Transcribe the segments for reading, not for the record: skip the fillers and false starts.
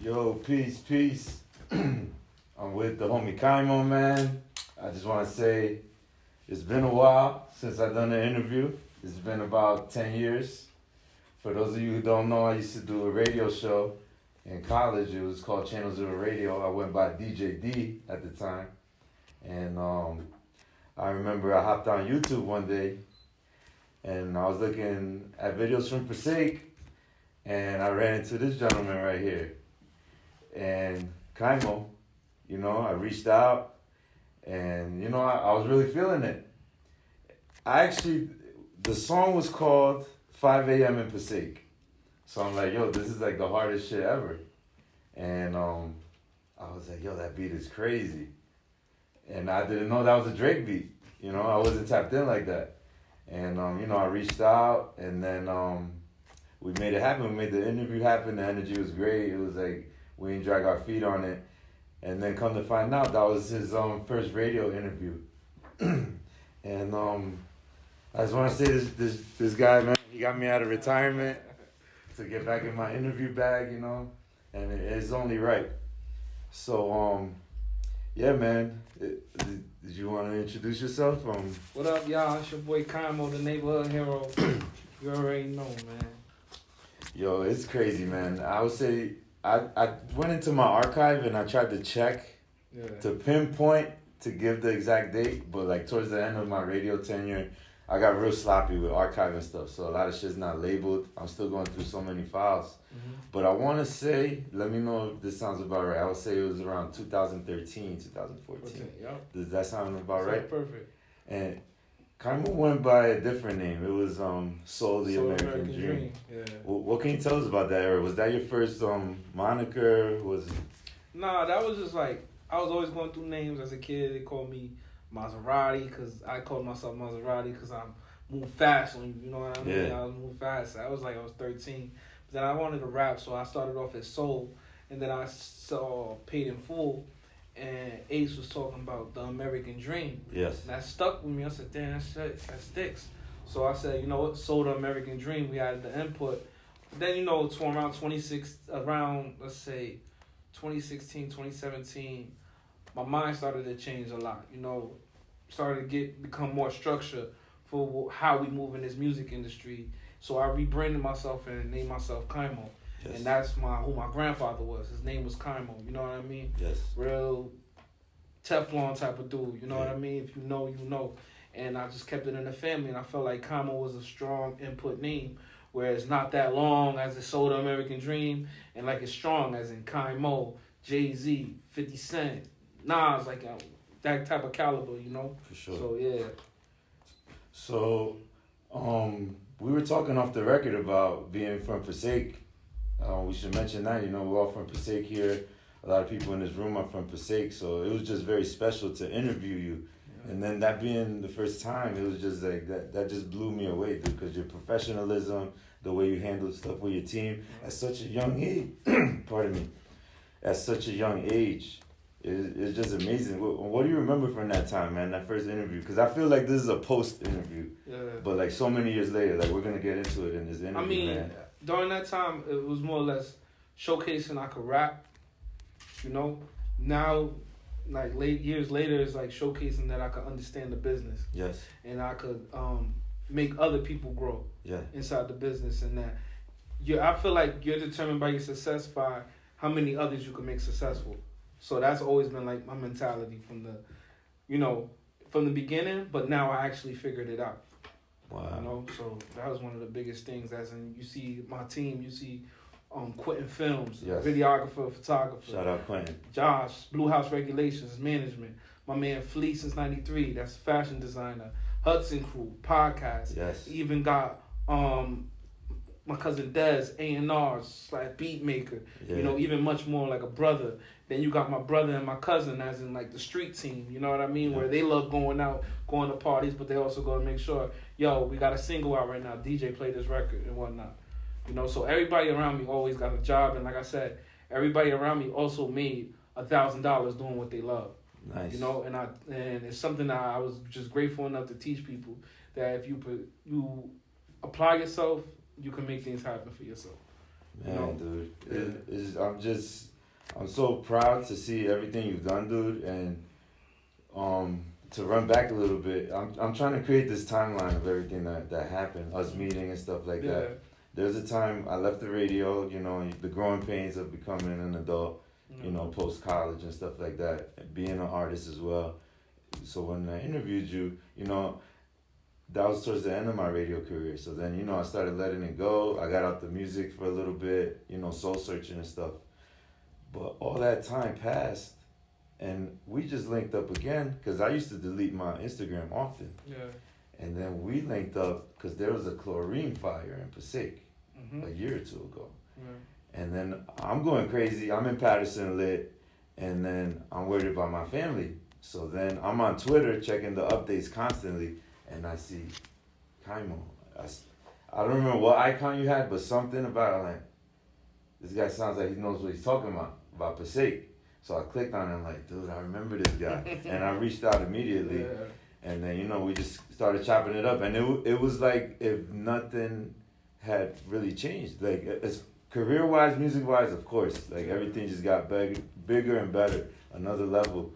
Yo, peace. I'm with the homie Kiamo, man. I just want to say it's been a while since I've done an interview. It's been about 10 years. For those of you who don't know, I used to do a radio show in college. It was called Channel Zero Radio. I went by DJ D at the time. And I remember I hopped on YouTube one day and I was looking at videos from Pahsayèk and I ran into this gentleman right here. And Kiamo, I reached out and, I was really feeling it. The song was called 5 a.m. in Pahsayèk. So I'm like, yo, this is like the hardest shit ever. And I was like, yo, that beat is crazy. And I didn't know that was a Drake beat. I wasn't tapped in like that. And, I reached out and then we made it happen. We made the interview happen. The energy was great. It was like, we didn't drag our feet on it. And then come to find out, that was his first radio interview. And I just want to say this guy, man, he got me out of retirement to get back in my interview bag, and it's only right. So, yeah, man, did you want to introduce yourself? What up, y'all? It's your boy Kiamo, the neighborhood hero. You already know, man. Yo, it's crazy, man. I would say I went into my archive and I tried to check to pinpoint to give the exact date, but like towards the end of my radio tenure, I got real sloppy with archiving stuff, so a lot of shit's not labeled. I'm still going through so many files. But I want to say, let me know if this sounds about right. I would say it was around 2013, 2014. Yep. Does that sound about right? Perfect. And Kiamo went by a different name. It was Soul the American Dream. Yeah. What can you tell us about that era? Was that your first moniker? Nah, that was just like, I was always going through names as a kid. They called me Maserati because I called myself Maserati because I move fast on you. You know what I mean? Yeah. I was move fast. I was 13. But then I wanted to rap, so I started off as Soul. And then I saw Paid in Full. And Ace was talking about the American Dream. Yes. And that stuck with me. I said, damn, that sticks. So I said, you know what? Soul the American Dream. We had the input. But then, it's around 2016, 2017, my mind started to change a lot. Started to become more structured for how we move in this music industry. So I rebranded myself and named myself Kiamo. Yes. And that's who my grandfather was. His name was Kiamo. You know what I mean? Yes. Real Teflon type of dude. You know what I mean? If you know, you know. And I just kept it in the family. And I felt like Kiamo was a strong input name, where it's not that long as it Soul the American Dream, and like it's strong as in Kiamo, Jay-Z, 50 Cent, Nas, like that type of caliber, For sure. So, yeah. So, we were talking off the record about being from Pahsayèk. We should mention that, we're all from Pahsayèk here. A lot of people in this room are from Pahsayèk, so it was just very special to interview you. Yeah. And then that being the first time, it was just like, that just blew me away, dude, because your professionalism, the way you handled stuff with your team at such a young age, at such a young age, it's just amazing. What do you remember from that time, man, that first interview? Because I feel like this is a post-interview, but like so many years later, like we're going to get into it in this interview, man. During that time, it was more or less showcasing I could rap, Now, like years later, it's like showcasing that I could understand the business. Yes. And I could make other people grow inside the business, and that I feel like you're determined by your success by how many others you can make successful. So that's always been like my mentality from the beginning, but now I actually figured it out. Wow. So that was one of the biggest things. As in, you see my team, you see Quentin Films, videographer, photographer. Shout out Quentin. Josh, Blue House Regulations, management. My man Fleet since '93, that's fashion designer. Hudson Crew, podcast. Yes. Even got my cousin Dez, A&R, like beat maker. Yeah. Even much more like a brother. Then you got my brother and my cousin as in like the street team, you know what I mean? Yeah. Where they love going out, going to parties, but they also go to make sure, we got a single out right now, DJ play this record and whatnot. So everybody around me always got a job, and like I said, everybody around me also made $1,000 doing what they love. Nice. And it's something that I was just grateful enough to teach people, that if you apply yourself, you can make things happen for yourself. Man, dude, I'm just I'm so proud to see everything you've done, dude, and to run back a little bit, I'm trying to create this timeline of everything that happened, us meeting and stuff like that. There's a time I left the radio, you know, the growing pains of becoming an adult, you know, post college and stuff like that, and being an artist as well. So when I interviewed you, you know, that was towards the end of my radio career. So then, you know, I started letting it go. I got out the music for a little bit, you know, soul searching and stuff. But all that time passed, and we just linked up again because I used to delete my Instagram often. Yeah. And then we linked up because there was a chlorine fire in Pahsayèk a year or two ago. Yeah. And then I'm going crazy. I'm in Patterson lit, and then I'm worried about my family. So then I'm on Twitter checking the updates constantly, and I see Kiamo. I don't remember what icon you had, but something about like, this guy sounds like he knows what he's talking about Pahsayèk. So I clicked on it, I'm like, dude, I remember this guy. And I reached out immediately. Yeah. And then, you know, we just started chopping it up. And it was like if nothing had really changed. Like, as career-wise, music-wise, of course. Like, everything just got bigger and better, another level.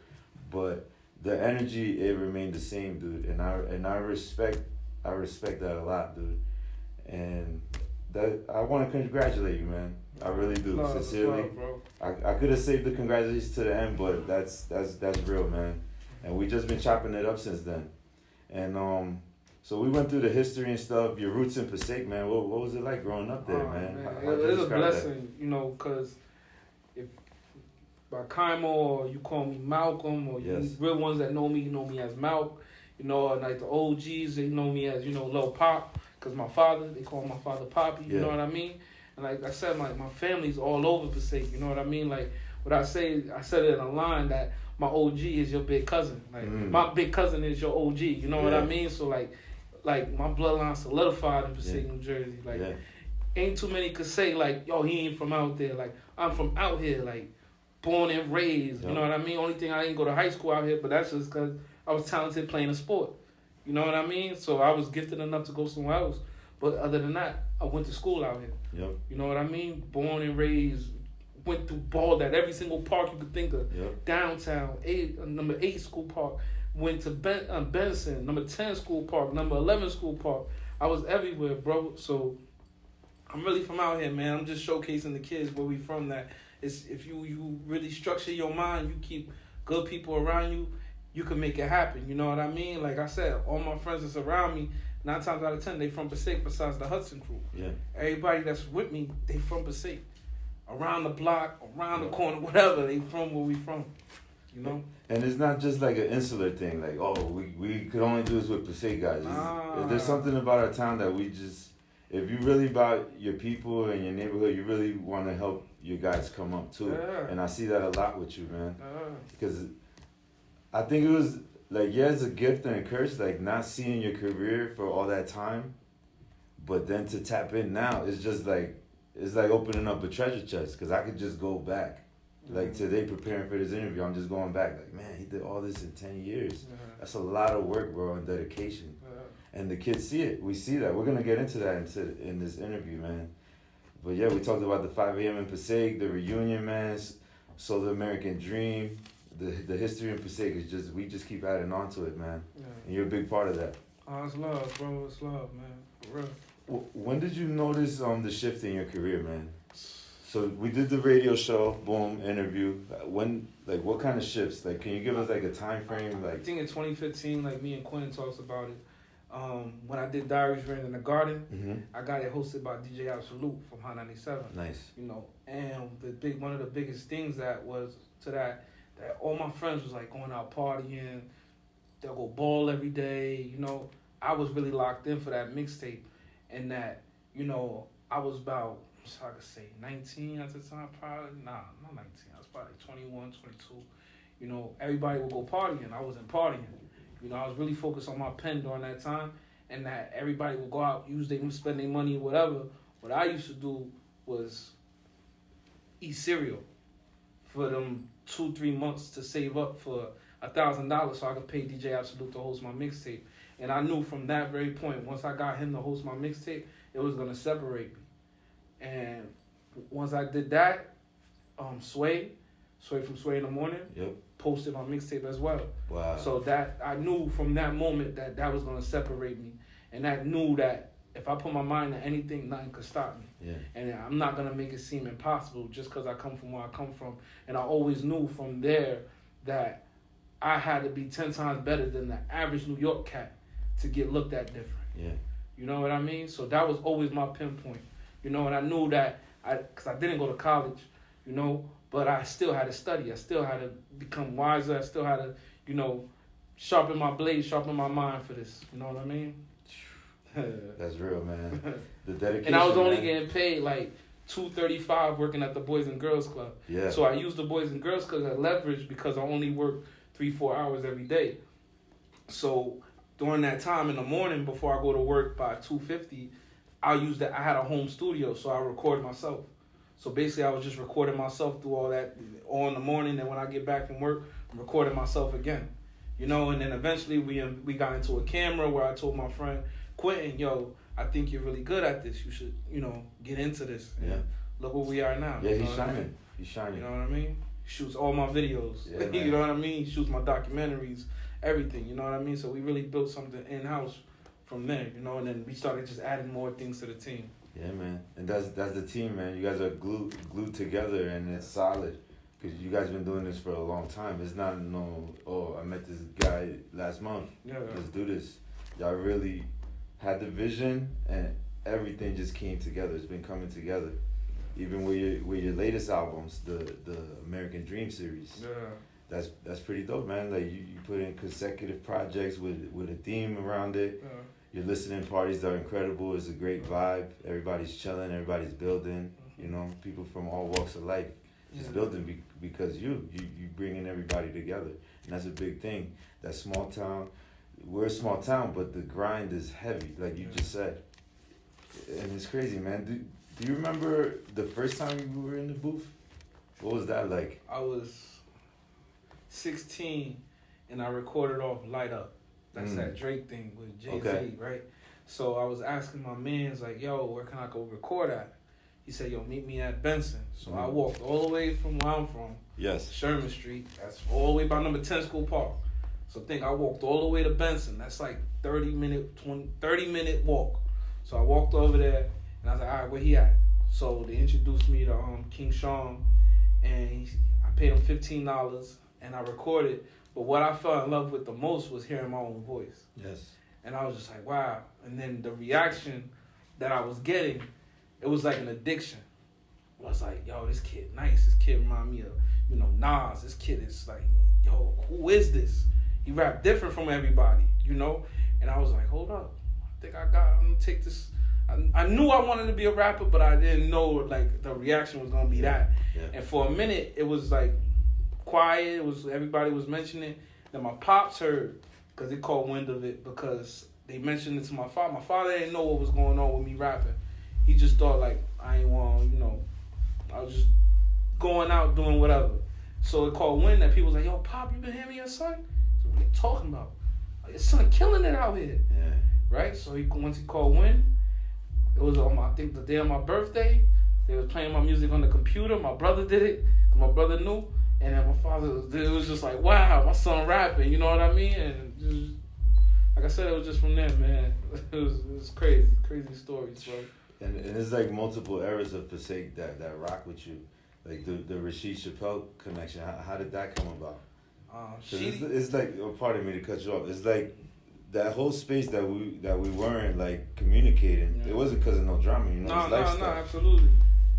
But the energy, it remained the same, dude. And I respect that a lot, dude. And that I want to congratulate you, man. I really do, sincerely. Bro. I could have saved the congratulations to the end, but that's real, man. And we just been chopping it up since then. And so we went through the history and stuff. Your roots in Pahsayèk, man. What was it like growing up there, man? It's a blessing, you know, because if by Kiamo or you call me Malcolm, or you real ones that know me as Malk, you know, and like the OGs, they know me as, you know, Lil Pop, because my father, they call my father Poppy, you know what I mean? And like I said, my family's all over Pahsayèk, you know what I mean? Like, what I said it in a line that my OG is your big cousin. Like, my big cousin is your OG, you know what I mean? So like my bloodline solidified in Pahsayèk, New Jersey. Like, ain't too many could say like, yo, he ain't from out there. Like, I'm from out here, like, born and raised, you know what I mean? Only thing, I didn't go to high school out here, but that's just because I was talented playing a sport. You know what I mean? So I was gifted enough to go somewhere else. But other than that, I went to school out here. Yep. You know what I mean? Born and raised, went through balled at every single park you could think of. Yep. Downtown, number 8 school park. Went to Benson, number 10 school park, number 11 school park. I was everywhere, bro. So I'm really from out here, man. I'm just showcasing the kids where we from. That it's, if you really structure your mind, you keep good people around you, you can make it happen. You know what I mean? Like I said, all my friends that's around me, 9 times out of 10, they from Pahsayèk besides the Hudson crew. Yeah. Everybody that's with me, they from Pahsayèk. Around the block, around the corner, whatever, they from where we from. You know? And it's not just like an insular thing, like, oh, we could only do this with Pahsayèk guys. There's something about our town that we just, if you really about your people and your neighborhood, you really want to help your guys come up too. Yeah. And I see that a lot with you, man. Because I think it was, like, yeah, it's a gift and a curse, like, not seeing your career for all that time, but then to tap in now, it's just like, it's like opening up a treasure chest, because I could just go back. Like, today, preparing for this interview, I'm just going back, like, man, he did all this in 10 years. That's a lot of work, bro, and dedication. And the kids see it. We see that. We're going to get into that in this interview, man. But, yeah, we talked about the 5 a.m. in Pahsayèk, the reunion, man, so the American dream. The history in Pahsayèk is just, we just keep adding on to it, man. And you're a big part of that. Oh, it's love, bro. It's love, man. For real. When did you notice the shift in your career, man? So we did the radio show, boom, interview. When, like, what kind of shifts? Like, can you give us like a time frame? Like, I think in 2015, like me and Quentin talks about it. When I did Diaries Written in the Garden, I got it hosted by DJ Absolute from Hot 97. Nice. You know, and one of the biggest things that was to that all my friends was like going out partying. They'll go ball every day. You know, I was really locked in for that mixtape, and that, you know, I was about, so I could say 19 at the time, probably. Nah, not 19. I was probably 21, 22. You know, everybody would go partying. I wasn't partying. You know, I was really focused on my pen during that time, and that everybody would go out, spend their money, whatever. What I used to do was eat cereal for them 2-3 months to save up for $1,000 so I could pay DJ Absolute to host my mixtape. And I knew from that very point, once I got him to host my mixtape, it was going to separate me. And once I did that, Sway, Sway from Sway in the Morning. Yep. Posted my mixtape as well. Wow. So that I knew from that moment that was gonna separate me, and I knew that if I put my mind to anything, nothing could stop me. Yeah. And I'm not gonna make it seem impossible just because I come from where I come from. And I always knew from there that I had to be 10 times better than the average New York cat to get looked at different. Yeah. You know what I mean? So that was always my pinpoint. You know, and I knew that because I didn't go to college, you know, but I still had to study. I still had to become wiser. I still had to, you know, sharpen my blade, sharpen my mind for this. You know what I mean? That's real, man. The dedication. And I was only man. getting paid like $235 working at the Boys and Girls Club. Yeah. So I used the Boys and Girls Club as leverage because I only worked 3-4 hours every day. So during that time in the morning before I go to work by 2:50, I had a home studio, so I recorded myself. So basically I was just recording myself through all that all in the morning, and when I get back from work, I'm recording myself again. You know, and then eventually we got into a camera where I told my friend Quentin, yo, I think you're really good at this. You should, you know, get into this. And yeah. Look where we are now. Yeah, you know he's shining. I mean? He's shining. You know what I mean? He shoots all my videos. Yeah, You know what I mean? He shoots my documentaries, everything. You know what I mean? So we really built something in-house from there, you know, and then we started just adding more things to the team. Yeah, man. And that's the team, man. You guys are glued together, and it's solid. Because you guys been doing this for a long time. It's not I met this guy last month. Yeah. Let's do this. Y'all really had the vision, and everything just came together. It's been coming together. Even with your latest albums, the American Dream series. Yeah. That's pretty dope, man. Like you put in consecutive projects with a theme around it. Yeah. Your listening parties are incredible. It's a great vibe. Everybody's chilling. Everybody's building. You know, people from all walks of life just building because you bringing everybody together, and that's a big thing. That small town, we're a small town, but the grind is heavy, like you just said, and it's crazy, man. Do you remember the first time you were in the booth? What was that like? I was 16, and I recorded off Light Up. That's that Drake thing with Jay-Z, right? So I was asking my mans, like, yo, where can I go record at? He said, yo, meet me at Benson. So I walked all the way from where I'm from, yes, Sherman Street. That's all the way by number 10 School Park. So I walked all the way to Benson. That's like 30-minute walk. So I walked over there, and I was like, all right, where he at? So they introduced me to King Sean, and I paid him $15, and I recorded. But what I fell in love with the most was hearing my own voice. yes, And I was just like, wow. And then the reaction that I was getting, it was like an addiction. I was like, yo, this kid nice. This kid remind me of, you know, Nas. This kid is like, yo, who is this? He rap different from everybody, you know? And I was like, hold up. I think I'm gonna take this. I knew I wanted to be a rapper, but I didn't know like the reaction was gonna be that. Yeah. And for a minute, it was like quiet. Everybody was mentioning it. Then my pops heard, because they caught wind of it, because they mentioned it to my father. My father didn't know what was going on with me rapping. He just thought like I ain't want, you know, I was just going out doing whatever. So it caught wind that people was like, yo, Pop, you been hearing your son? So what are you talking about? Like, your son killing it out here. yeah, Right? So once he called wind, it was on I think the day of my birthday. They was playing my music on the computer. My brother did it, 'cause my brother knew. And then my father, it was just like, wow, my son rapping, you know what I mean? And just, like I said, it was just from there, man. It was crazy stories, bro. and it's like multiple eras of Pahsayèk that rock with you, like the Rashid Chappelle connection. How did that come about? It's like, pardon me to cut you off. It's like that whole space that we weren't like communicating. Yeah. It wasn't because of no drama, you know. No, absolutely.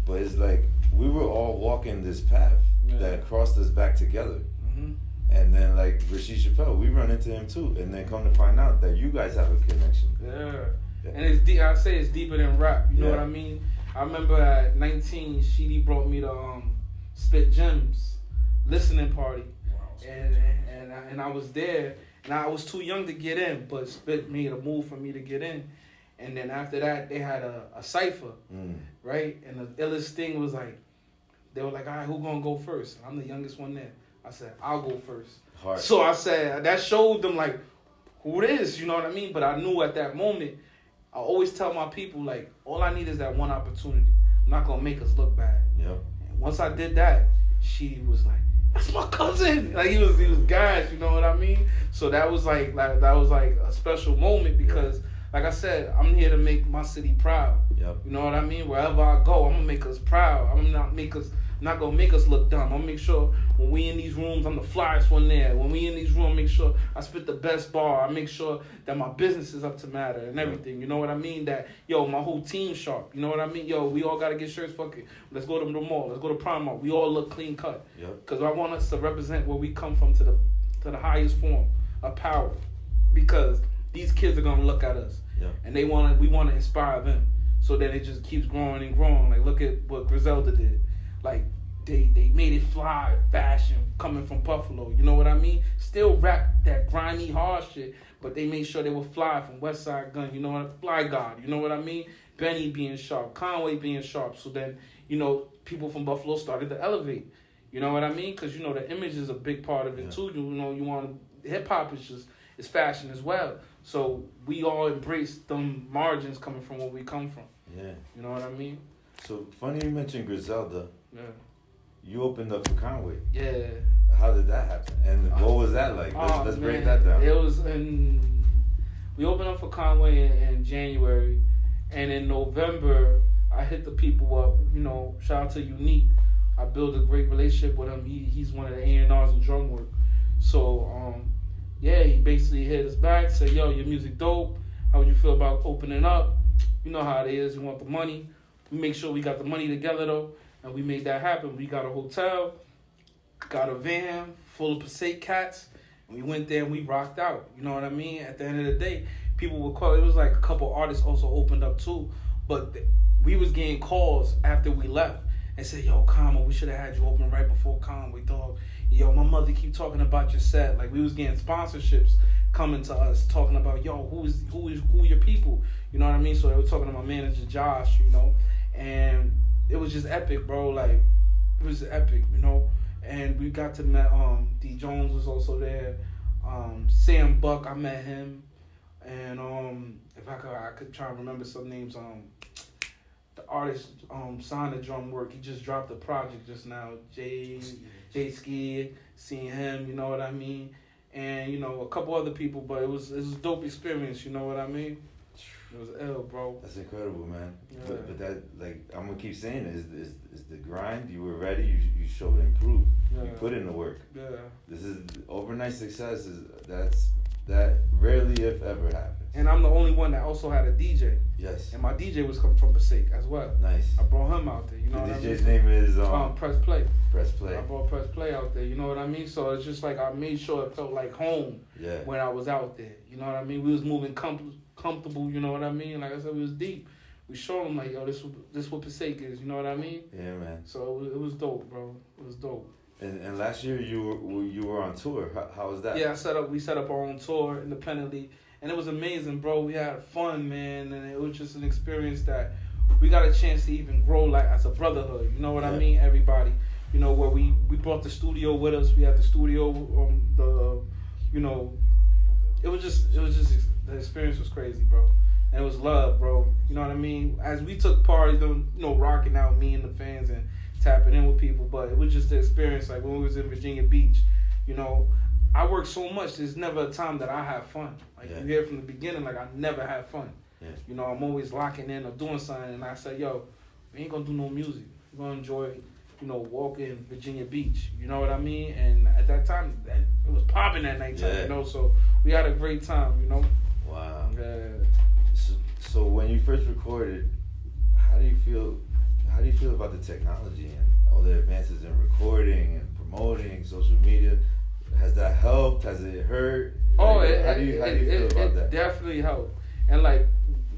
But it's like we were all walking this path that crossed us back together. Mm-hmm. And then like Rashid Chappelle, we run into him too, and then come to find out that you guys have a connection. Yeah. And it's deep. I say it's deeper than rap. You know what I mean? I remember at 19, Sheedy brought me to Spit Gems listening party, and I was there, and I was too young to get in, but Spit made a move for me to get in. And then after that, they had a cipher, right? And the illest thing was like, they were like, all right, who gonna go first? I'm the youngest one there. I said, I'll go first. Hard. So I said, that showed them like, who it is, you know what I mean? But I knew at that moment, I always tell my people, like, all I need is that one opportunity. I'm not gonna make us look bad. Yep. And once I did that, she was like, that's my cousin. Like he was gassed, you know what I mean? So that was like that was like a special moment because, like I said, I'm here to make my city proud. Yep. You know what I mean? Wherever I go, I'm gonna make us proud. I'm not gonna make us look dumb. I'm gonna make sure when we in these rooms, I'm the flyest one there. When we in these rooms, make sure I spit the best bar. I make sure that my business is up to matter and everything. You know what I mean? That my whole team sharp. You know what I mean? We all gotta get shirts. Fuck it. Let's go to the mall. Let's go to Primark. We all look clean cut. Yep. Cause I want us to represent where we come from to the highest form of power. Because these kids are gonna look at us. Yep. And we wanna inspire them. So then it just keeps growing and growing. Like look at what Griselda did. Like they made it fly fashion coming from Buffalo. You know what I mean? Still rap that grimy hard shit, but they made sure they were fly from West Side Gun. You know what? Fly God. You know what I mean? Benny being sharp, Conway being sharp. So then people from Buffalo started to elevate. You know what I mean? Because the image is a big part of it too. You want hip hop is fashion as well. So we all embrace them margins coming from where we come from. Yeah. You know what I mean? So funny you mentioned Griselda. Yeah. You opened up for Conway. Yeah. How did that happen? And what was that like? Let's break that down. It was we opened up for Conway in January, and in November I hit the people up. Shout out to Unique. I built a great relationship with him. He's one of the A&Rs in drum work. So he basically hit us back, said, "Yo, your music dope. How would you feel about opening up? You know how it is. We want the money. We make sure we got the money together though." And we made that happen. We got a hotel, got a van full of Pahsayèk cats, and we went there and we rocked out. You know what I mean? At the end of the day, people would call. It was like a couple artists also opened up too, but we was getting calls after we left and said, "Yo, Kiamo, we should have had you open right before Conway, dog. Yo, my mother keep talking about your set." Like we was getting sponsorships coming to us, talking about, "Yo, who are your people?" You know what I mean? So they were talking to my manager Josh, and it was just epic, bro. Like, it was epic, And we got to met D Jones was also there. Sam Buck, I met him. And if I could try and remember some names. The artist signed the drum work. He just dropped a project just now. Jay Ski, seeing him, you know what I mean? And a couple other people, but it was a dope experience, you know what I mean? It was ill, bro. That's incredible, man. Yeah. But that, like, I'm gonna keep saying it, is the grind. You were ready. You showed improved. Yeah. You put in the work. Yeah. This is overnight success. That rarely, if ever, happens. And I'm the only one that also had a DJ. Yes. And my DJ was coming from Pahsayèk as well. Nice. I brought him out there. You know the what DJ's I mean? name is Press Play. Press Play. I brought Press Play out there. You know what I mean? So it's just like I made sure it felt like home. Yeah. When I was out there. You know what I mean? We was moving comfortable. You know what I mean? Like I said, we was deep. We showed them like, yo, this what Pahsayèk is. You know what I mean? Yeah, man. So it was dope, bro. It was dope. And last year you were on tour. How was that? Yeah, we set up our own tour independently, and it was amazing, bro. We had fun, man, and it was just an experience that we got a chance to even grow like as a brotherhood. You know what I mean? Everybody, where we brought the studio with us. We had the studio, it was just the experience was crazy, bro. And it was love, bro. You know what I mean? As we took part, rocking out, me and the fans and tapping in with people, but it was just the experience. Like when we was in Virginia Beach, I work so much. There's never a time that I have fun. Like you hear from the beginning, like I never had fun. Yeah. I'm always locking in or doing something, and I say, yo, we ain't gonna do no music. We're gonna enjoy, walking Virginia Beach. You know what I mean? And at that time, it was popping that nighttime. Yeah. So we had a great time. Wow. Yeah. So when you first recorded, how do you feel about the technology and all the advances in recording and promoting social media? Has that helped? Has it hurt? Oh, how do you feel about that? It definitely helped. And like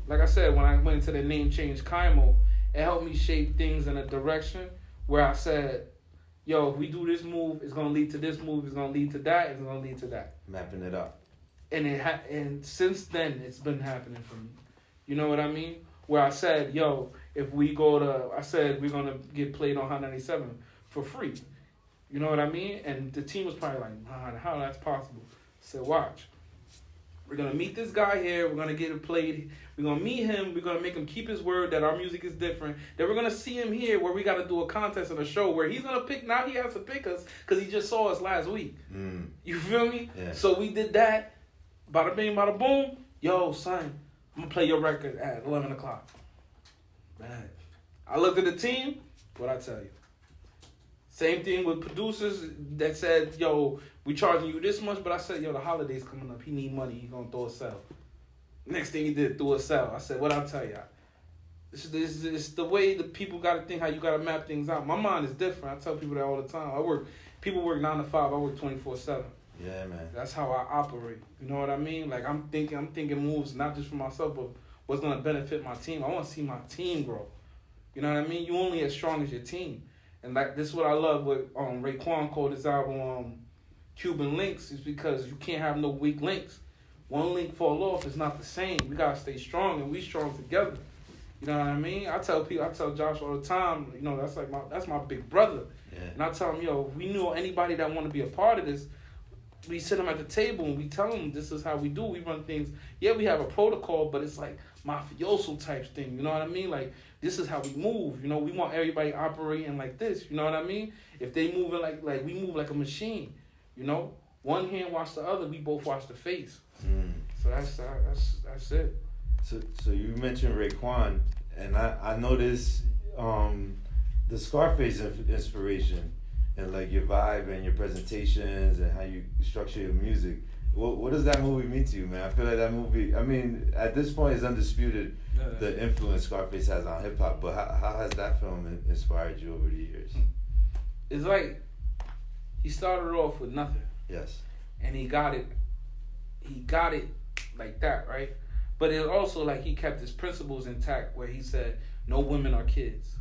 I said, when I went into the name change, Kiamo, it helped me shape things in a direction where I said, yo, if we do this move, it's gonna lead to this move. It's gonna lead to that. It's gonna lead to that. Mapping it out. And and since then, it's been happening for me. You know what I mean? Where I said, yo, if we I said we're gonna get played on Hot 97 for free. You know what I mean? And the team was probably like, how that's possible? I said, watch. We're gonna meet this guy here. We're gonna get it played. We're gonna meet him. We're gonna make him keep his word that our music is different. Then we're gonna see him here where we gotta do a contest and a show where he's gonna pick. Now he has to pick us because he just saw us last week. You feel me? Yeah. So we did that. Bada bing, bada boom. Yo, son, I'm gonna play your record at 11 o'clock. Man, I looked at the team. What I tell you? Same thing with producers that said, yo, we charging you this much, but I said, yo, the holiday's coming up. He need money. He gonna throw a cell. Next thing he did, threw a cell. I said, what I tell y'all? It's the way the people gotta think, how you gotta map things out. My mind is different. I tell people that all the time. People work 9 to 5. I work 24/7. Yeah, man. That's how I operate. You know what I mean? Like I'm thinking moves not just for myself, but what's gonna benefit my team. I want to see my team grow. You know what I mean? You only as strong as your team. And like this is what I love with Raekwon called his album Cuban Links, is because you can't have no weak links. One link fall off is not the same. We gotta stay strong, and we strong together. You know what I mean? I tell Josh all the time, you know, that's my big brother. Yeah. And I tell him, yo, if we knew anybody that want to be a part of this, we sit them at the table and we tell them this is how we do. We run things. Yeah, we have a protocol, but it's like mafioso type thing. You know what I mean? Like this is how we move. You know, we want everybody operating like this. You know what I mean? If they moving like we move like a machine. You know, one hand wash the other. We both wash the face. So that's it. So you mentioned Raekwon, and I noticed the Scarface inspiration and like your vibe and your presentations and how you structure your music. What does that movie mean to you, man? I feel like that movie, I mean, at this point it's undisputed the influence Scarface has on hip hop, but how has that film inspired you over the years? It's like he started off with nothing. Yes. And he got it like that, right? But it also like he kept his principles intact where he said no women or kids,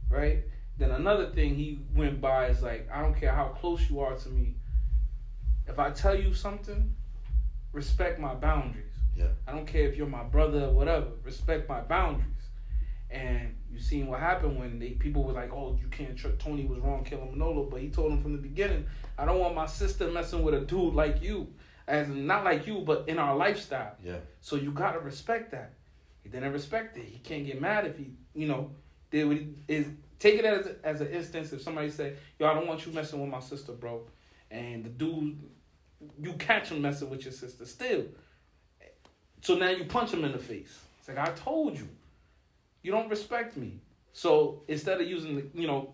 right? Then another thing he went by is like, I don't care how close you are to me. If I tell you something, respect my boundaries. Yeah. I don't care if you're my brother or whatever. Respect my boundaries. And you seen what happened when people were like, oh, you can't, Tony was wrong killing Manolo. But he told him from the beginning, I don't want my sister messing with a dude like you. As in, not like you, but in our lifestyle. Yeah. So you got to respect that. He didn't respect it. He can't get mad if he, you know, did what he is. Take it as an instance if somebody say, yo, I don't want you messing with my sister, bro. And the dude, you catch him messing with your sister still. So now you punch him in the face. It's like, I told you. You don't respect me. So instead of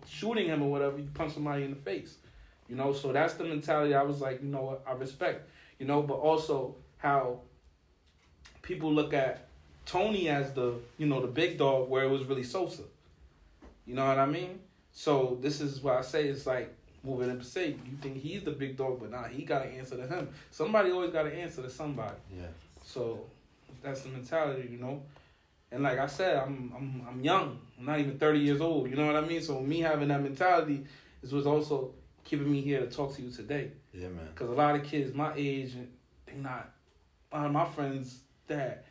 shooting him or whatever, you punch somebody in the face. You know, so that's the mentality. I was like, you know what, I respect. You know, but also how people look at Tony as the big dog where it was really Sosa. You know what I mean? So this is what I say. It's like moving in Pahsayèk. You think he's the big dog, but nah, he got to answer to him. Somebody always got to answer to somebody. Yeah. So that's the mentality, you know. And like I said, I'm young. I'm not even 30 years old. You know what I mean? So me having that mentality is what's also keeping me here to talk to you today. Yeah, man. Because a lot of kids my age, they not. A lot of my friends that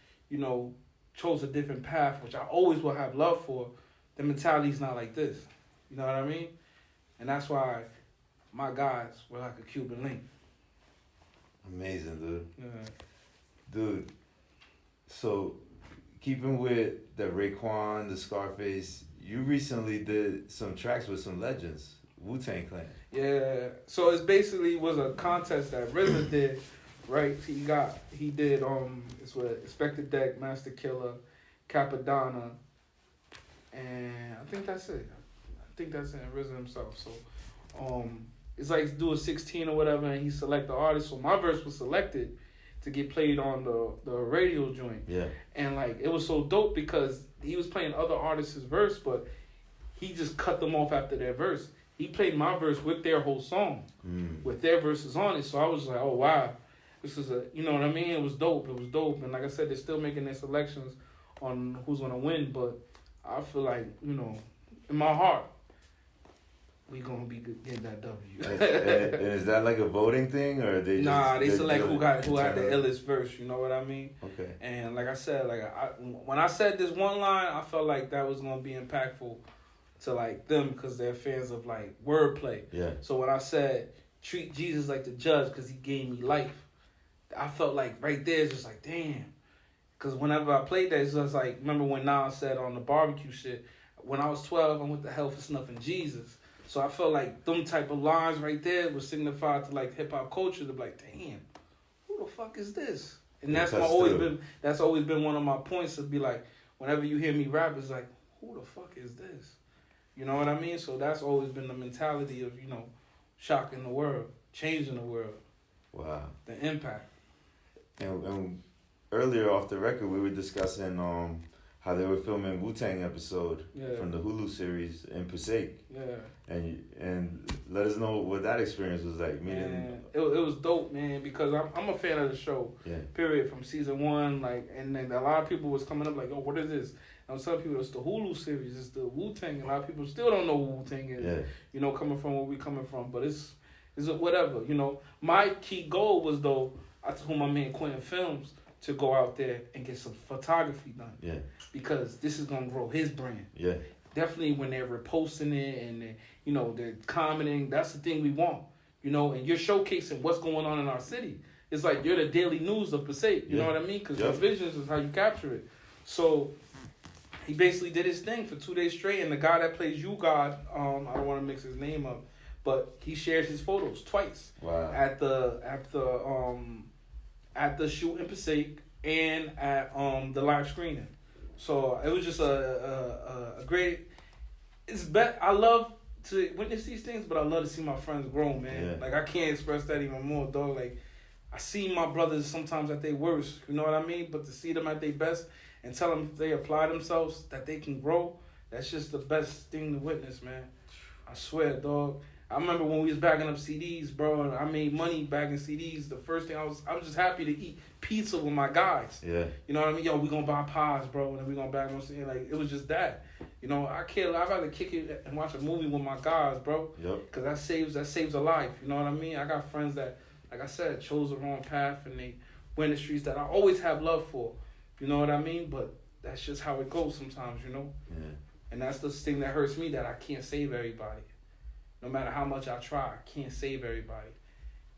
chose a different path, which I always will have love for. The mentality's not like this. You know what I mean? And that's why my guys were like a Cuban link. Amazing, dude. Yeah. Dude, so keeping with the Raekwon, the Scarface, you recently did some tracks with some legends, Wu-Tang Clan. Yeah. So it basically was a contest that RZA did, right? He did it's with Inspector Deck, Master Killer, Capadonna, and I think that's it. And RZA himself. So it's like do a 16 or whatever, and he select the artist. So my verse was selected to get played on the radio joint. Yeah. And like it was so dope because he was playing other artists' verse, but he just cut them off after their verse. He played my verse with their whole song, with their verses on it. So I was like, oh wow, this is you know what I mean? It was dope. And like I said, they're still making their selections on who's gonna win, but I feel like, in my heart, we gonna be getting that W. and is that like a voting thing, or they? They select who had the illest verse. You know what I mean? Okay. And like I said, when I said this one line, I felt like that was gonna be impactful to like them because they're fans of like wordplay. Yeah. So when I said treat Jesus like the judge because he gave me life, I felt like right there, it's just like, damn. Because whenever I played that, it's just like, remember when Nas said on the barbecue shit, when I was 12, I went to hell for snuffing Jesus. So I felt like them type of lines right there was signified to like hip hop culture to be like, damn, who the fuck is this? And that's always been one of my points to be like, whenever you hear me rap, it's like, who the fuck is this? You know what I mean? So that's always been the mentality of, you know, shocking the world, changing the world. Wow. The impact. And earlier off the record, we were discussing how they were filming Wu-Tang episode from the Hulu series in Pahsayèk. Yeah. And let us know what that experience was like. Man, it was dope, man, because I'm a fan of the show. Yeah. Period. From season 1, like, and then a lot of people was coming up like, "Oh, what is this?" And I was telling people it's the Hulu series, it's the Wu-Tang. A lot of people still don't know who Wu-Tang is. Yeah. You know, coming from where we coming from, but it's whatever. You know, my key goal was though, I told my man Quentin Films to go out there and get some photography done. Yeah. Because this is gonna grow his brand. Yeah. Definitely when they're reposting it and they're commenting, that's the thing we want. You know, and you're showcasing what's going on in our city. It's like you're the daily news of Pahsayèk. You know what I mean? Because your visions is how you capture it. So he basically did his thing for 2 days straight, and the guy that plays You God, I don't want to mix his name up, but he shared his photos twice. Wow. At the shoot in Pahsayèk and at the live screening. So it was just a great. I love to witness these things, but I love to see my friends grow, man. Yeah. Like I can't express that even more, dog. Like I see my brothers sometimes at their worst, you know what I mean? But to see them at their best and tell them if they apply themselves that they can grow, that's just the best thing to witness, man. I swear, dog. I remember when we was bagging up CDs, bro, and I made money bagging CDs. The first thing I was just happy to eat pizza with my guys. Yeah. You know what I mean? Yo, we gonna buy pies, bro, and then we gonna bag them. Like it was just that. You know, I'd rather kick it and watch a movie with my guys, bro. Yep. Cause that saves a life. You know what I mean? I got friends that, like I said, chose the wrong path and they went the streets that I always have love for. You know what I mean? But that's just how it goes sometimes, you know. Yeah. And that's the thing that hurts me, that I can't save everybody. No matter how much I try, I can't save everybody.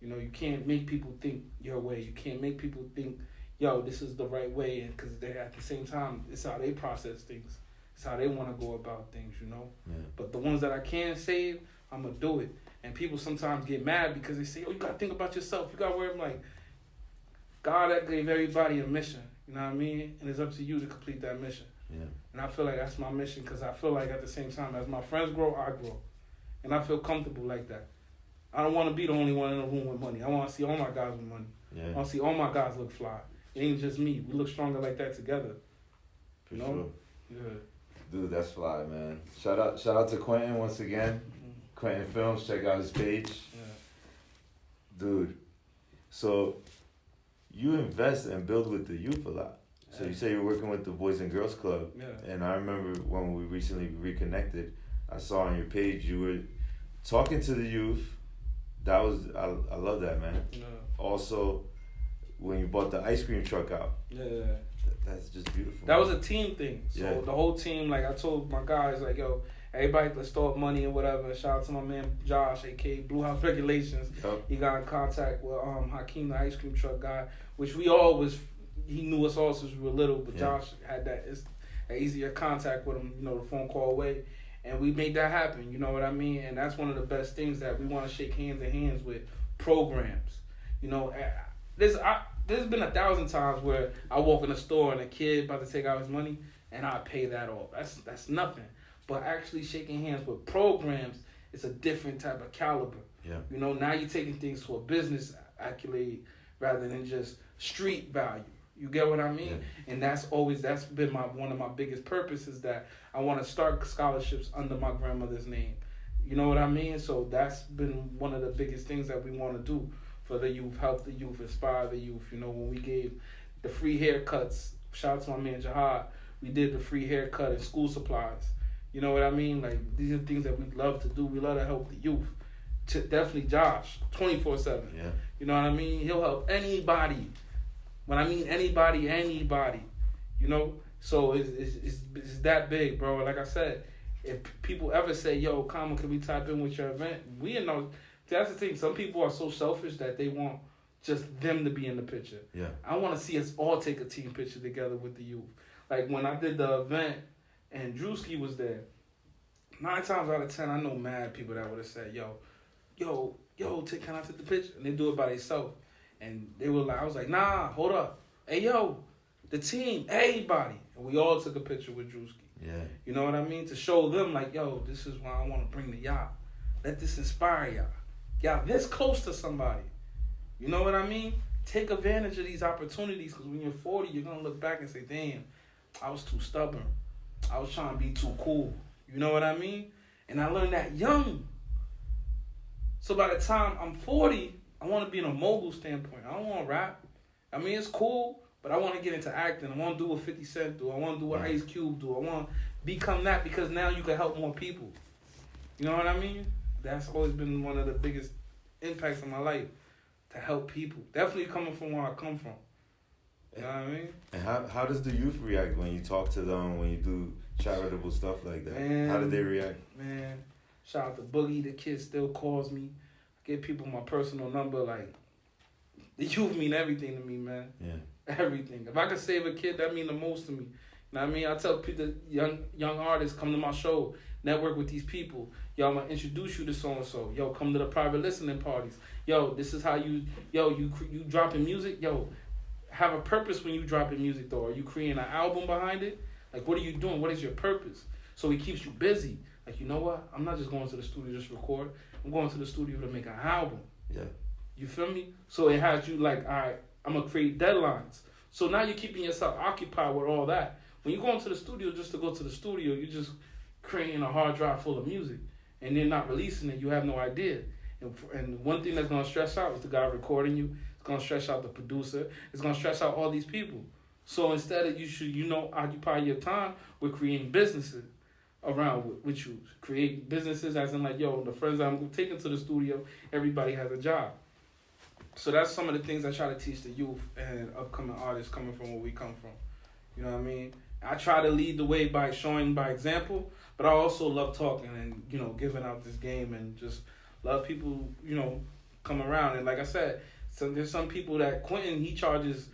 You know, you can't make people think your way. You can't make people think, yo, this is the right way. And because they're at the same time, it's how they process things. It's how they want to go about things, you know. Yeah. But the ones that I can save, I'm going to do it. And people sometimes get mad because they say, oh, you got to think about yourself. You got to worry. I'm like, God that gave everybody a mission. You know what I mean? And it's up to you to complete that mission. Yeah. And I feel like that's my mission because I feel like at the same time, as my friends grow, I grow. And I feel comfortable like that. I don't want to be the only one in the room with money. I want to see all my guys with money. Yeah. I want to see all my guys look fly. It ain't just me. We look stronger like that together. For you know? sure. Yeah. Dude, that's fly, man. Shout out to Quentin once again. Quentin Films, check out his page. Yeah. Dude, so you invest and build with the youth a lot. So you say you're working with the Boys and Girls Club. Yeah. And I remember when we recently reconnected, I saw on your page you were talking to the youth. That was, I love that, man. Yeah. Also, when you bought the ice cream truck out. Yeah. That's just beautiful. That was a team thing. So Yeah. the whole team, like I told my guys, like, yo, everybody, let's throw up money and whatever. Shout out to my man Josh, aka Blue House Regulations. Yep. He got in contact with Hakeem, the ice cream truck guy, which we always, he knew us all since we were little, but Josh had that easier contact with him, you know, the phone call away. And we made that happen, you know what I mean? And that's one of the best things that we want to shake hands in hands with programs. You know, there's been 1,000 times where I walk in a store and a kid about to take out his money and I pay that off. That's nothing. But actually shaking hands with programs is a different type of caliber. Yeah. You know, now you're taking things to a business accolade rather than just street value. You get what I mean? Yeah. And that's been one of my biggest purposes, that I want to start scholarships under my grandmother's name. You know what I mean? So that's been one of the biggest things that we want to do for the youth, help the youth, inspire the youth. You know, when we gave the free haircuts, shout out to my man Jihad, we did the free haircut and school supplies. You know what I mean? Like, these are things that we love to do. We love to help the youth. Definitely Josh, 24/7. Yeah. You know what I mean? He'll help anybody. When I mean anybody, you know? So it's that big, bro. Like I said, if people ever say, yo, Kama, can we tap in with your event? We know, that's the thing. Some people are so selfish that they want just them to be in the picture. Yeah. I want to see us all take a team picture together with the youth. Like when I did the event and Drewski was there, 9 times out of 10, I know mad people that would have said, yo, can I take the picture? And they do it by themselves. And they were like, I was like, nah, hold up. Hey, yo, the team, everybody. And we all took a picture with Drewski. Yeah. You know what I mean? To show them, like, yo, this is what I want to bring to y'all. Let this inspire y'all. Y'all this close to somebody. You know what I mean? Take advantage of these opportunities, because when you're 40, you're going to look back and say, damn, I was too stubborn. I was trying to be too cool. You know what I mean? And I learned that young. So by the time I'm 40, I want to be in a mogul standpoint. I don't want to rap. I mean, it's cool, but I want to get into acting. I want to do what 50 Cent do. I want to do what Ice Cube do. I want to become that, because now you can help more people. You know what I mean? That's always been one of the biggest impacts in my life, to help people. Definitely coming from where I come from. You know what I mean? And how does the youth react when you talk to them, when you do charitable stuff like that? Man, how do they react? Man, shout out to Boogie. The kid still calls me. I give people my personal number. Like, the youth mean everything to me, man. Yeah. Everything. If I could save a kid, that mean the most to me. You know what I mean? I tell people, young artists, come to my show, network with these people. Yo, I'm going to introduce you to so-and-so. Yo, come to the private listening parties. Yo, this is how you dropping music. Yo, have a purpose when you dropping music, though. Are you creating an album behind it? Like, what are you doing? What is your purpose? So it keeps you busy. Like, you know what? I'm not just going to the studio just record. I'm going to the studio to make an album. Yeah. You feel me? So it has you like, all right, I'm going to create deadlines. So now you're keeping yourself occupied with all that. When you go into the studio just to go to the studio, you're just creating a hard drive full of music. And then not releasing it, you have no idea. And one thing that's going to stress out is the guy recording you. It's going to stress out the producer. It's going to stress out all these people. So instead of you should, occupy your time with creating businesses around with you. Create businesses as in like, yo, the friends I'm taking to the studio, everybody has a job. So that's some of the things I try to teach the youth and upcoming artists coming from where we come from. You know what I mean? I try to lead the way by showing by example, but I also love talking and, giving out this game and just love people, come around. And like I said, there's some people that Quentin, he charges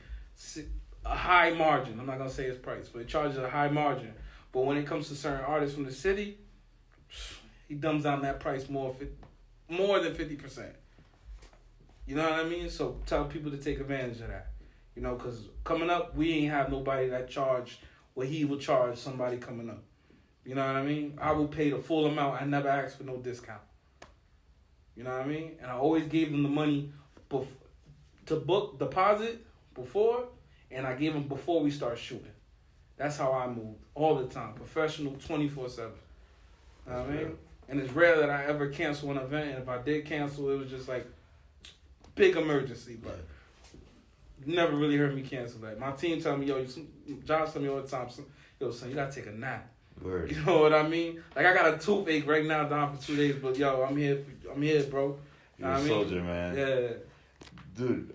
a high margin. I'm not going to say his price, but he charges a high margin. But when it comes to certain artists from the city, he dumbs down that price more than 50%. You know what I mean? So tell people to take advantage of that. Because coming up, we ain't have nobody that charge what he would charge somebody coming up. You know what I mean? I will pay the full amount. I never asked for no discount. You know what I mean? And I always gave them the money to book deposit before, and I gave them before we start shooting. That's how I moved all the time. Professional 24/7. You know what I mean? And it's rare that I ever cancel an event. And if I did cancel, it was just like big emergency. But you never really heard me cancel that. My team tell me, John tell me all the time, yo, son, you got to take a nap. Word. You know what I mean? Like, I got a toothache right now down for 2 days. But, yo, I'm here, bro. You're a soldier, man. Yeah. Dude,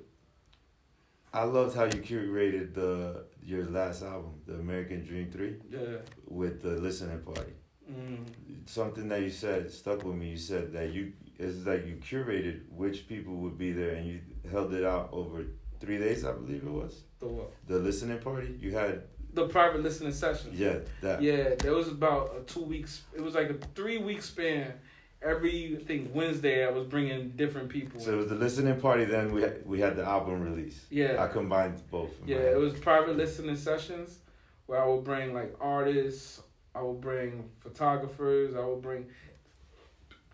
I loved how you curated your last album, The American Dream 3, with the listening party. Mm. Something that you said stuck with me. You said that it's like you curated which people would be there, and you held it out over 3 days, I believe it was. The what? The listening party. You had the private listening session. Yeah, that. Yeah, there was about a 2 weeks. It was like a 3 week span. Every Wednesday I was bringing different people. So it was the listening party. Then we had the album release. Yeah, I combined both. Yeah, it was private listening sessions where I would bring like artists. I would bring photographers. I would bring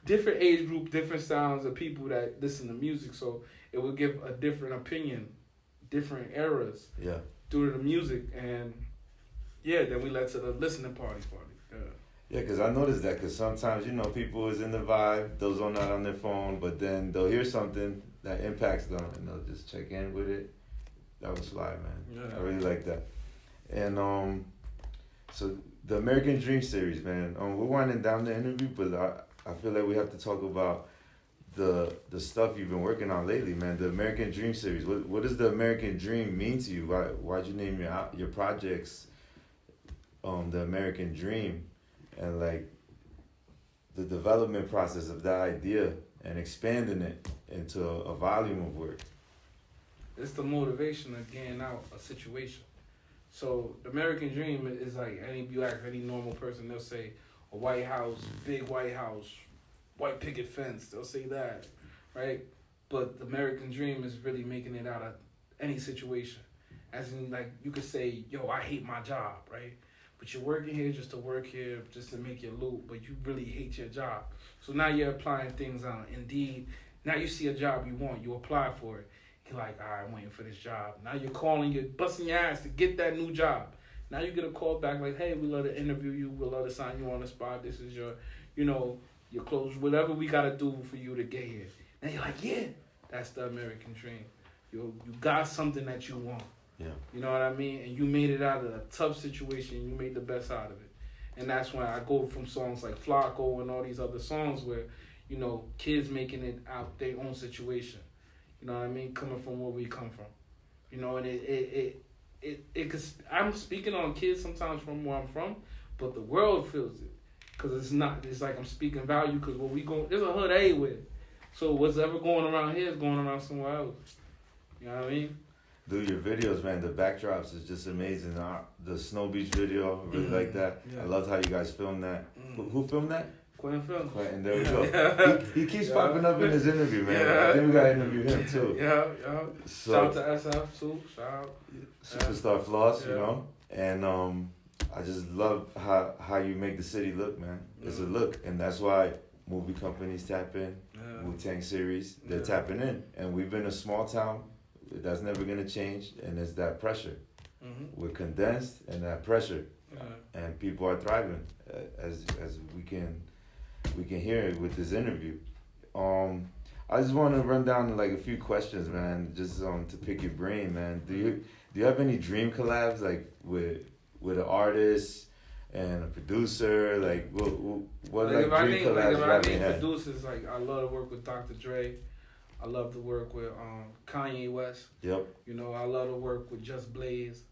different age group, different sounds of people that listen to music. So it would give a different opinion, different eras. Yeah. Due to the music, and then we led to the listening party. Yeah, because I noticed that, because sometimes, people is in the vibe, those are not on their phone, but then they'll hear something that impacts them, and they'll just check in with it. That was fly, man. Yeah. I really like that. And so the American Dream series, man, we're winding down the interview, but I feel like we have to talk about the stuff you've been working on lately, man. The American Dream series. What does the American Dream mean to you? Why'd you name your projects the American Dream? And like the development process of that idea and expanding it into a volume of work. It's the motivation of getting out a situation. So the American dream is like you ask any normal person, they'll say a White House, big White House, white picket fence. They'll say that, right? But the American dream is really making it out of any situation. As in, like, you could say, yo, I hate my job, right? But you're working here just to work here, just to make your loot, but you really hate your job. So now you're applying things on Indeed. Now you see a job you want, you apply for it. You're like, all right, I'm waiting for this job. Now you're calling, you're busting your ass to get that new job. Now you get a call back like, hey, we love to interview you, we love to sign you on the spot. This is your, your clothes, whatever we got to do for you to get here. Now you're like, yeah, that's the American dream. You got something that you want. Yeah. You know what I mean? And you made it out of a tough situation. You made the best out of it. And that's when I go from songs like Flacco and all these other songs where, kids making it out their own situation. You know what I mean? Coming from where we come from. And cause I'm speaking on kids sometimes from where I'm from, but the world feels it. Cause it's like I'm speaking value cause where we go, there's a hood everywhere. So what's ever going around here is going around somewhere else. You know what I mean? Dude, your videos, man, the backdrops is just amazing. The Snow Beach video, I really like that. Yeah. I loved how you guys filmed that. Who filmed that? Quentin, there we go. He keeps popping up in his interview, man. I think we gotta interview him too. Yeah. So, shout out to SF too. Shout out. Superstar Floss, And I just love how you make the city look, man. It's a look, and that's why movie companies tap in. Wu-Tang series, they're tapping in. And we've been a small town. That's never gonna change, and it's that pressure. We're condensed, and that pressure, and people are thriving, as we can hear it with this interview. I just want to run down like a few questions, man, just to pick your brain, man. Do you have any dream collabs like with an artist and a producer? Like what dream collabs you have in head? Producers, like I love to work with Dr. Dre. I love to work with Kanye West. Yep. I love to work with Just Blaze.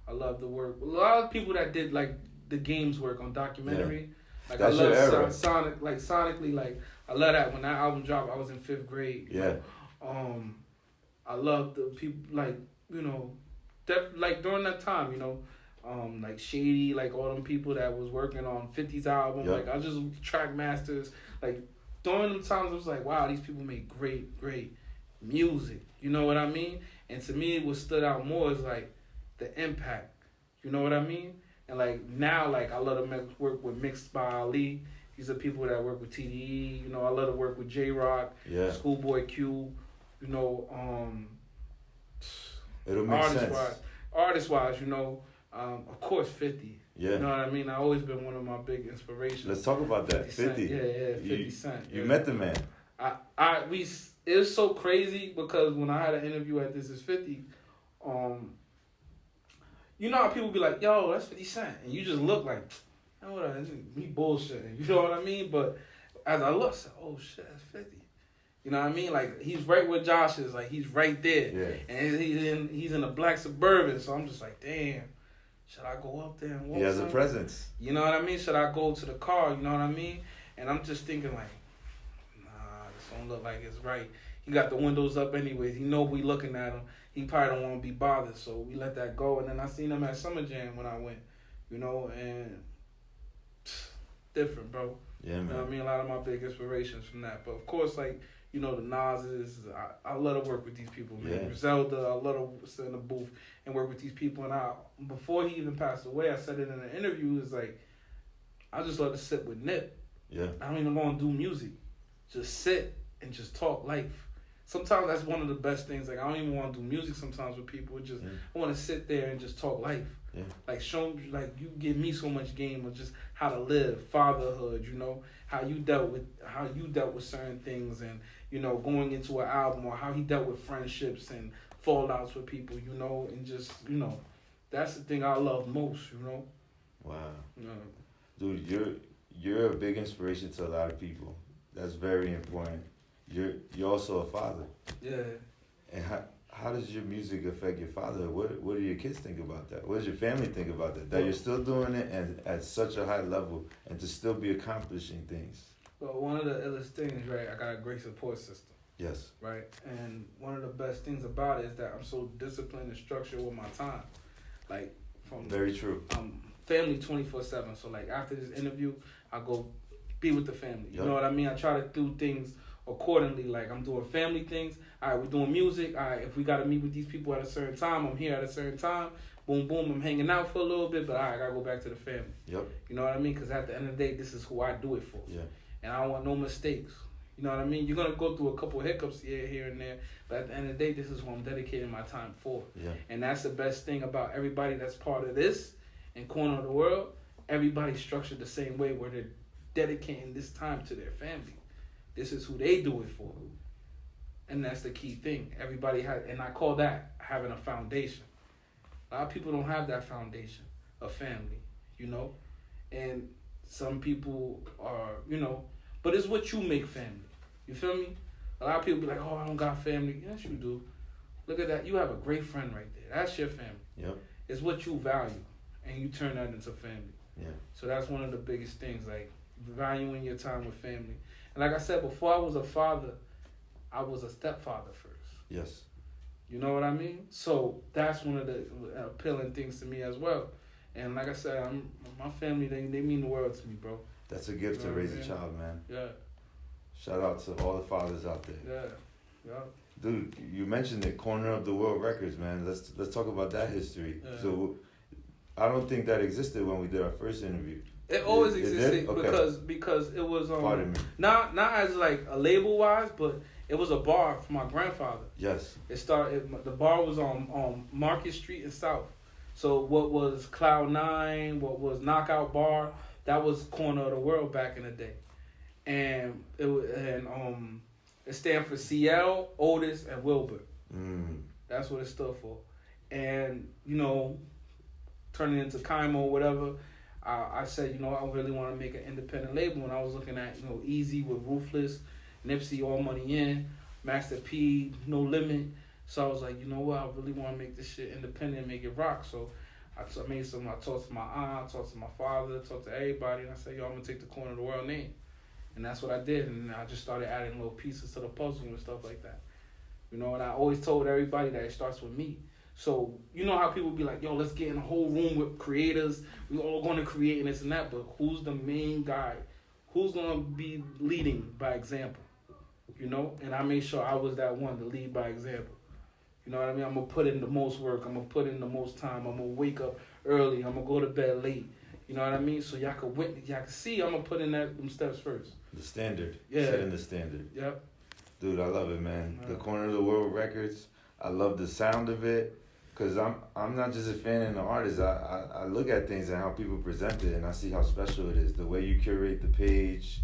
I love to work with a lot of people that did like the games work on documentary. Yeah. Like that's I love sonically, like I love that when that album dropped. I was in 5th grade. Yeah. I love the people like like during that time, like Shady, like all them people that was working on 50's album. Yep. Like I just track masters, like. During them times, I was like, wow, these people make great music. You know what I mean? And to me, what stood out more is, like, the impact. You know what I mean? And, like, now, like, I love to work with Mixed by Ali. These are people that work with TDE. I love to work with J-Rock, Schoolboy Q. It'll make sense. Artist-wise, of course, 50. Yeah. You know what I mean? I've always been one of my big inspirations. Let's talk about that. 50. Yeah, 50 Cent. You met the man. It was so crazy because when I had an interview at This Is 50, you know how people be like, yo, that's 50 Cent. And you just look like, me bullshitting. You know what I mean? But as I look, I said, oh shit, that's 50. You know what I mean? Like, he's right where Josh is. Like, he's right there. Yeah. And he's in a black Suburban. So I'm just like, damn. Should I go up there and walk? He has a presence. You know what I mean? Should I go to the car? You know what I mean? And I'm just thinking like, nah, this don't look like it's right. He got the windows up anyways. He know we looking at him. He probably don't want to be bothered. So we let that go. And then I seen him at Summer Jam when I went, and different, bro. Yeah, man. You know what I mean? A lot of my big inspirations from that. But of course, like, the Nas's, I love to work with these people, man. Yeah. Zelda, I love to sit in the booth and work with these people. And before he even passed away, I said it in an interview, it's like, I just love to sit with Nip. Yeah. I don't even want to do music. Just sit and just talk life. Sometimes that's one of the best things. Like, I don't even want to do music sometimes with people. I want to sit there and just talk life. Yeah. Like, you give me so much game of just how to live, fatherhood, how you dealt with certain things, and going into an album, or how he dealt with friendships and fallouts with people, and just that's the thing I love most, Wow. Dude, you're a big inspiration to a lot of people. That's very important. You're also a father. Yeah. And how does your music affect your father? What do your kids think about that? What does your family think about that? That you're still doing it and at such a high level and to still be accomplishing things. Well, one of the illest things, right, I got a great support system. Yes. Right? And one of the best things about it is that I'm so disciplined and structured with my time. Like, from Very true. Family 24/7. So, like, after this interview, I go be with the family. You Yep. know what I mean? I try to do things accordingly. Like, I'm doing family things. All right, we're doing music. All right, if we got to meet with these people at a certain time, I'm here at a certain time. Boom, boom, I'm hanging out for a little bit, but all right, I got to go back to the family. Yep. You know what I mean? Because at the end of the day, this is who I do it for. Yeah. And I don't want no mistakes. You know what I mean? You're going to go through a couple hiccups here and there, but at the end of the day, this is what I'm dedicating my time for. Yeah. And that's the best thing about everybody that's part of this and Corner of the World. Everybody's structured the same way where they're dedicating this time to their family. This is who they do it for. And that's the key thing. Everybody has, and I call that having a foundation. A lot of people don't have that foundation of family, you know? And some people are, you know, but it's what you make family. You feel me? A lot of people be like, oh, I don't got family. Yes, you do. Look at that. You have a great friend right there. That's your family. Yep. It's what you value, and you turn that into family. Yeah. So that's one of the biggest things, like valuing your time with family. And like I said, before I was a father, I was a stepfather first. Yes. You know what I mean? So that's one of the appealing things to me as well. And like I said, my family, they mean the world to me, bro. That's a gift to raise a child, man. Yeah. Shout out to all the fathers out there. Yeah. Yeah. Dude, you mentioned it, Corner of the World Records, man. Let's talk about that history. Yeah. So, I don't think that existed when we did our first interview. It always It existed did? Okay. because it was Pardon me. not as like a label wise, but it was a bar for my grandfather. Yes. The bar was on Market Street in South. So what was Cloud 9, what was Knockout Bar, that was Corner of the World back in the day. And it stand for CL, Otis, and Wilbur. That's what it stood for. And, you know, turning into Kiamo or whatever, I said, you know, I really want to make an independent label. And I was looking at, you know, Easy with Ruthless, Nipsey, All Money In, Master P, No Limit. So I was like, you know what, I really want to make this shit independent and make it rock. So I talked to my aunt, talked to my father, talked to everybody, and I said, yo, I'm going to take the Corner of the World name. And that's what I did, and I just started adding little pieces to the puzzle and stuff like that. You know, and I always told everybody that it starts with me. So, you know how people be like, yo, let's get in a whole room with creators. We all going to create and this and that, but who's the main guy? Who's going to be leading by example? You know? And I made sure I was that one to lead by example. You know what I mean? I'm going to put in the most work. I'm going to put in the most time. I'm going to wake up early. I'm going to go to bed late. You know what I mean? So y'all can witness, y'all can see I'm going to put in them steps first. The standard. Yeah. Setting the standard. Yep. Dude, I love it, man. Yeah. The Corner of the World Records. I love the sound of it. Because I'm not just a fan of the artist. I look at things and how people present it, and I see how special it is. The way you curate the page.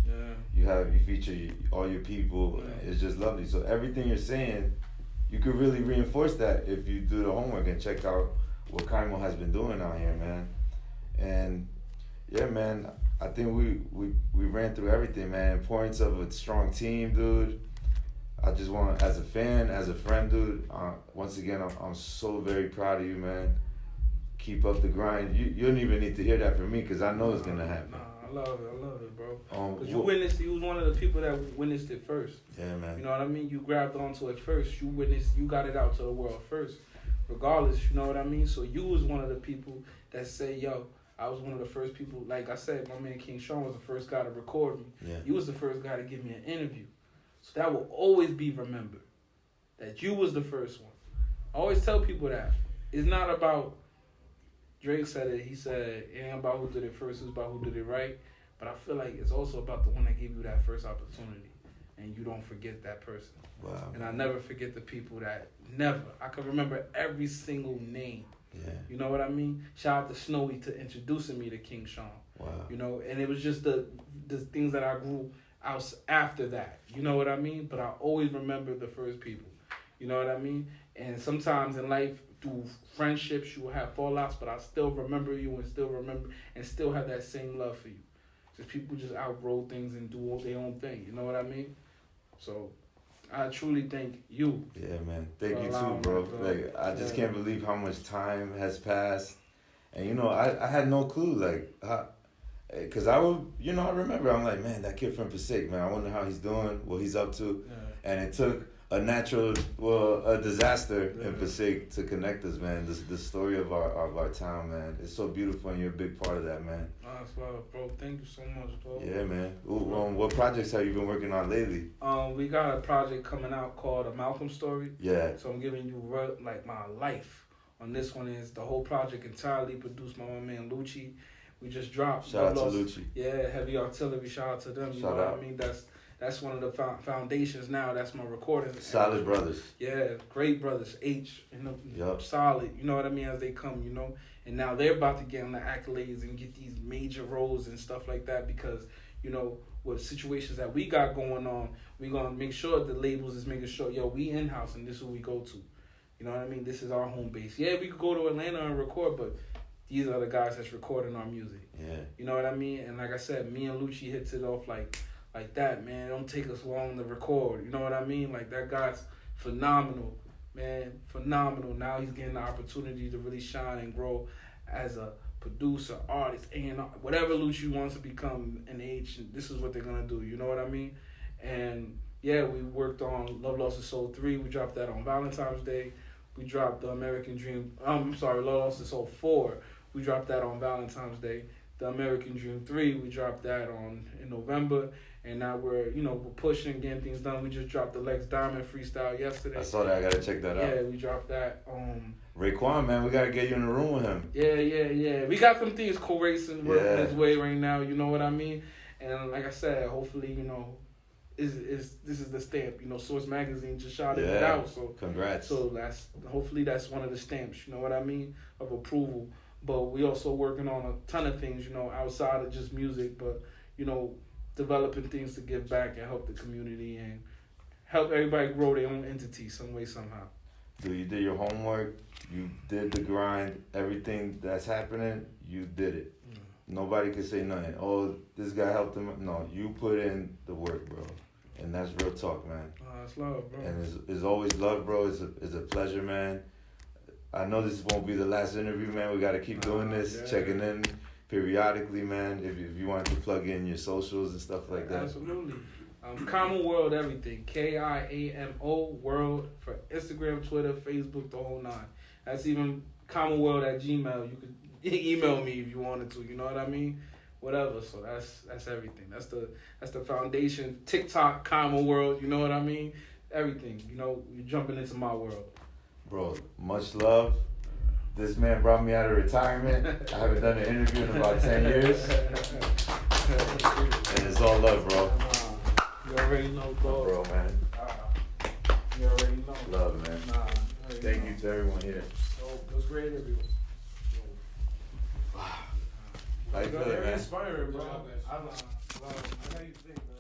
Yeah. You feature all your people. Yeah. It's just lovely. So everything you're saying, you could really reinforce that if you do the homework and check out what Kiamo has been doing out here, man. And yeah, man, I think we ran through everything, man. Importance of a strong team, dude. I just want, as a fan, as a friend, dude, once again, I'm so very proud of you, man. Keep up the grind. You don't even need to hear that from me, because I know it's going to happen. Nah, I love it, bro. Because you was one of the people that witnessed it first. Yeah, man. You know what I mean? You grabbed onto it first. You got it out to the world first. Regardless, you know what I mean? So you was one of the people that say, yo, I was one of the first people, like I said, my man King Sean was the first guy to record me. Yeah. You was the first guy to give me an interview. So that will always be remembered. That you was the first one. I always tell people that. It's not about, Drake said it, he said, it ain't about who did it first, it's about who did it right. But I feel like it's also about the one that gave you that first opportunity. And you don't forget that person. Wow. And I never forget the people that, I can remember every single name. Yeah. You know what I mean? Shout out to Snowy to introducing me to King Sean. Wow. You know, and it was just the things that I grew out after that. You know what I mean? But I always remember the first people. You know what I mean? And sometimes in life, through friendships, you will have fallouts, but I still remember you and still have that same love for you. Just people just outgrow things and do their own thing. You know what I mean? So I truly thank you. Yeah, man. Thank you too, bro. Like, I just can't believe how much time has passed. And, you know, I had no clue, like, because I remember, I'm like, man, that kid from Pahsayèk, man, I wonder how he's doing, what he's up to. Yeah. And it took a disaster in Pahsayèk to connect us, man. The story of our town, man. It's so beautiful, and you're a big part of that, man. That's love, bro. Thank you so much, bro. Yeah, man. What projects have you been working on lately? We got a project coming out called A Malcolm Story. Yeah. So I'm giving you like my life on this one. Is the whole project entirely produced by my man Lucci. We just dropped. Shout out to Lucci. Yeah, Heavy Artillery. Shout out to them. You know what I mean? That's one of the foundations now. That's my recording. Solid brothers. Yeah, great brothers. Solid. You know what I mean? As they come, you know. And now they're about to get on the accolades and get these major roles and stuff like that because, you know, with situations that we got going on, we're going to make sure the labels is making sure, yo, we in-house and this is who we go to. You know what I mean? This is our home base. Yeah, we could go to Atlanta and record, but these are the guys that's recording our music. Yeah. You know what I mean? And like I said, me and Lucci hits it off like that, man. It don't take us long to record. You know what I mean? Like, that guy's phenomenal, man. Phenomenal. Now he's getting the opportunity to really shine and grow as a producer, artist, and whatever Lucci wants to become in age. This is what they're going to do. You know what I mean? And, yeah, we worked on Love Lost His Soul 3. We dropped that on Valentine's Day. We dropped The American Dream. Love Lost His Soul 4. We dropped that on Valentine's Day. The American Dream 3, we dropped that in November. And now we're pushing, getting things done. We just dropped the Lex Diamond freestyle yesterday. I saw that. I got to check that out. Yeah, we dropped that. Raekwon, man, we got to get you in the room with him. Yeah. We got some things co-racing working his way right now. You know what I mean? And like I said, hopefully, this is the stamp. Source Magazine just shouted it out. So congrats. So hopefully that's one of the stamps. You know what I mean, of approval. But we also working on a ton of things. Outside of just music, but developing things to give back and help the community and help everybody grow their own entity some way, somehow. Dude, you did your homework. You did the grind. Everything that's happening, you did it. Nobody can say nothing. Oh, this guy helped him. No, you put in the work, bro. And that's real talk, man. It's love, bro. And it's always love, bro. It's a pleasure, man. I know this won't be the last interview, man. We got to keep doing this, checking in periodically, man. If you want to plug in your socials and stuff like that. Absolutely. Kiamo World, everything. KIAMO World for Instagram, Twitter, Facebook, the whole nine. That's even KiamoWorld@gmail. You could email me if you wanted to. You know what I mean? Whatever. So that's everything. That's the foundation. TikTok, Kiamo World. You know what I mean? Everything. You're jumping into my world. Bro, much love. This man brought me out of retirement. I haven't done an interview in about 10 years. And it's all love, bro. You already know, bro, man. You already know. Love, man. Thank you to everyone here. It was great interview. How you feeling, man? Very inspiring, bro. I know you think, man.